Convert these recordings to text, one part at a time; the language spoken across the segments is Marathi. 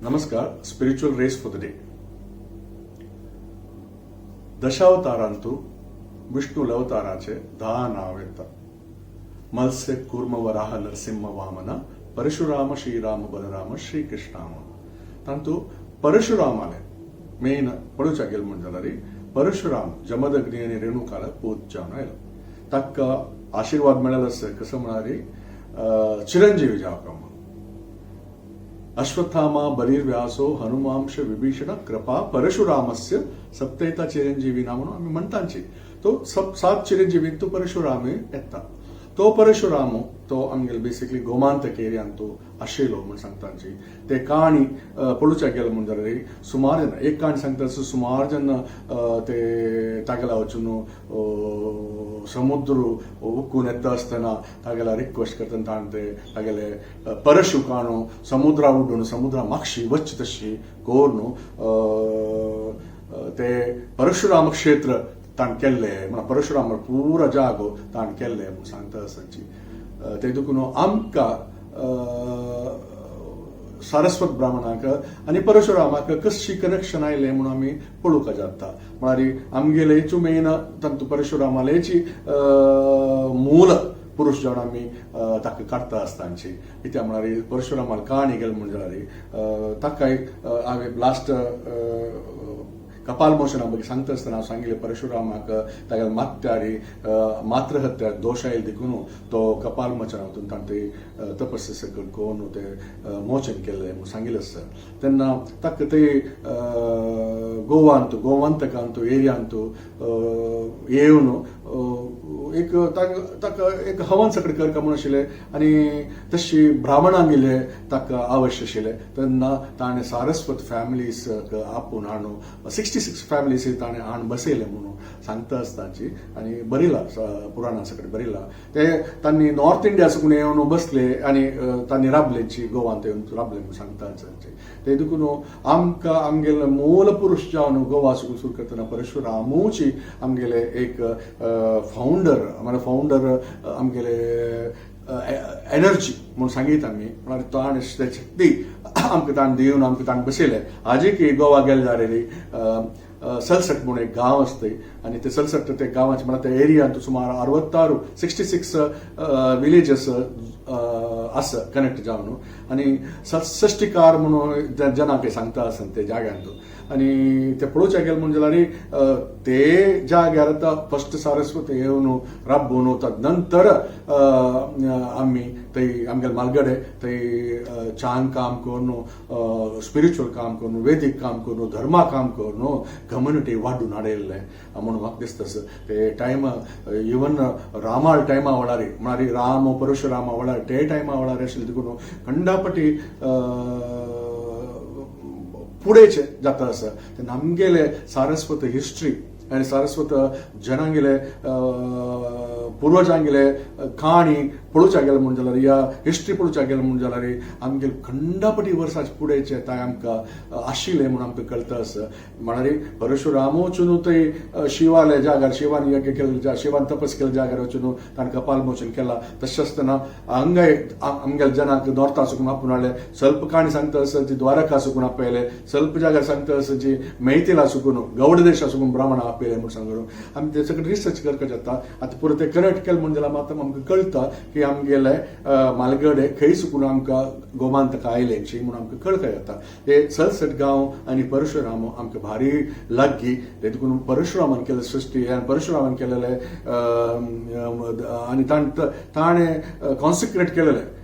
नमस्कार. Spiritual race for the day. दशावतारांतू विष्णू अवताराचे 10 नाव येतात. मत्स्य कूर्म वराह नरसिंह वामन परशुराम श्रीराम बलराम श्रीकृष्णाम. तांतू परशुरामाले मेन पडूचा गेल म्हणजे परशुराम जमदग्नी आणि रेणुकाला पूजावन आयलो. ताका आशीर्वाद मिळाला कसं म्हणारी चिरंजीवी जावका. अश्वत्थामा बलिर्व्यासो हनुमांश विभीषण कृपा परशुरामस्य सप्तैता चिरंजीवी ना म्हणून आम्ही म्हणतांची. तो 7 चिरंजीवी तो परशुराम येता. तो परशुराम तो आमगेल बेसिकली गोमांतक एरियान तो आशिल्लो म्हणून सांगतांची. ते काणी पडूच्या गेल म्हणजे सुमार जन एक काणी सांगता सुमार जन ते तागेला वचून समुद्र उक्कून येता असताना तागेला रिक्वेस्ट करता ताणते तागेले परशु काणू समुद्रा उड्डून समुद्रा मागशी वच तशी कोरनु ते परशुराम क्षेत्र ताण केल्ले म्हणून परशुराम पुरा जागो ताण केल्ले म्हणून सांगता असतांची. ते दुखून आमका सारस्वत ब्राह्मणाक आणि परशुरामाक कशी कनेक्शन आयले म्हणून आम्ही पळोवका जाता. म्हळ्यार आमगेले मेन तंतू परशुरामालेची मूल पुरुष जावन आम्ही ताका काढता असतांची. कित्याक म्हळ्यार परशुरामाला काणी गेल म्हणजे ताका एक हांवें लास्ट कपाल मोशना ಬಗ್ಗೆ सांगता असताना हांव सांगिल्लें परशुरामाक तागेले मात्यारी मातृहत्या दोश आयले देखून तो कपाल मोचन वचून ताणें ते तपस्या सकयल कोरून ते मोचन केल्लें म्हणून सांगिल्लें आसता. तेन्ना ताका ते गोवंतकांत एरियांत येवन एक ताका एक हवन सकट करता म्हणून आशिल्लें आनी तशी ब्राह्मणांगेले ताका आवश्य आशिल्लें. तेन्ना ताणें सारस्वत फॅमिलीज आपूण हाडून 66 फॅमिलीज ताणें हाडून बसयले म्हणून सांगता असतांची. आनी बरयला पुराणां सकट बरयला. ते तांणी नॉर्थ इंडिया साकून येवन बसले आनी तांणी राबलेची गोवांत येवन राबले म्हणून सांगता असतांचे. ते देखून आमकां आमगेले मूल पुरुष जावन गोवा साकून सुरू करतना परशुरामूची आमगेले एक फाउंडर आमगेले एनर्जी म्हणून सांगीत आमी. म्हळ्यार ताणें शक्ती आमकां ताणें दिवन आमकां ताणें बसयलें. आजूय गोवा गेले जाल्यार सलसट म्हणून एक गांव असते आणि ते सलसट ते गांवाचे म्हळ्यार त्या एरियात सुमार 66 विलेजेस आसा कनेक्ट जावन आनी सश्टिकार म्हणून जनाक सांगता आसत ते जाग्यांत. आनी ते पळोवचे गेले म्हणजे जाल्यार ते जाग्यार आतां फस्ट सारस्वत येवन राबून नंतर आमी थंय आमगेले मालगडे थंय चांग काम करून स्पिरिच्युअल काम करून वेदीक काम करून धर्मा काम करून कम्युनिटी वाडून हाडयल्ले म्हणून म्हाका दिसता. ते टायम इवन रामा टायमा वळारी म्हळ्यार राम परशुरामा वळार ते टायमा वळारी आशिल्ले देखून खंडापटी पुढेचे जाता आसा. तेन्ना आमगेले सारस्वत हिस्ट्री आनी सारस्वत जनांगेले पुर्वजांगेले काणी पळोवच्या गेले म्हणून जाल्यार या हिस्ट्री पळोवच्या गेले म्हणून जाल्यार आमगेले खंडापटी वर्सांचे फुडेचे ताय आमकां आशिल्ले म्हणून आमकां कळटा आसा. म्हळ्यार परशुराम वचून थंय शिवाले जाग्यार शिवान यज्ञ केले शिवान तपस केले जाग्यार वचून ताणें कपाल मोचन केला. तशें आसतना हांगाय आमगेले जनाक नॉर्था साकून आपूण हाडले. स्वल्प काणी सांगता आसा जी द्वारका साकून आपयले. स्वल्प जाग्यार सांगता आसा जी मैथिला साकून गौड देशा साकून ब्राह्मणां आपयले म्हणून सांगून आमी ते सगळे रिसर्च करपाक जाता. आतां पुरो ते कनेक्ट केले म्हणजे जाल्यार मात्र आमकां कळटा की आमगेले मालगडे खंय साकून आमकां गोमांतका आयलेची म्हणून आमकां कळटा जाता. हे सलसट गांव आनी परशुराम आमकां भारी लागीं. देखून परशुरामान केले सृश्टी आनी परशुरामान केलेले आनी ताणें कॉन्सिक्रेट केलेले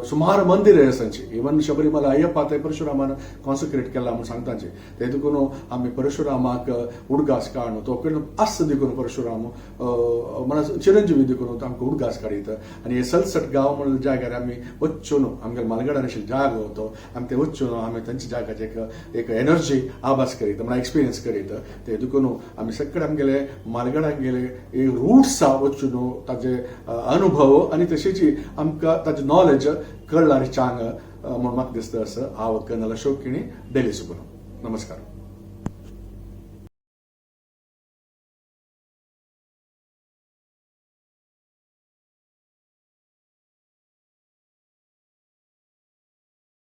सुमार मंदिर आसांची. इवन शबरीमला अय्यप्पा थंय परशुरामान कॉन्सिक्रेट केला म्हणून सांगतांचे. ते देखून आमी परशुरामाक उडगास काडून तो आस्त देखून परशुराम म्हळ्यार चिरंजीवी देखून आमकां उडगास काडीत. आनी हे सलसट गांव म्हणून जाग्यार आमी वचून आमगेले मालगडार आशिल्लो जागो तो आमी ते वचून आमी तांच्या जाग्याचे एक एनर्जी आभास करीत म्हळ्यार एक्सपिरियन्स करीत. ते देखून आमी सगळे आमगेले मालगडाक गेले रूट्स वचून ताजे अनुभव आनी तशेंची आमकां ताजें नॉलेज कळ्ळां चांग म्हणून म्हाका दिसता. हांव कर्नल अशोक केणी डेली सुगुन. नमस्कार.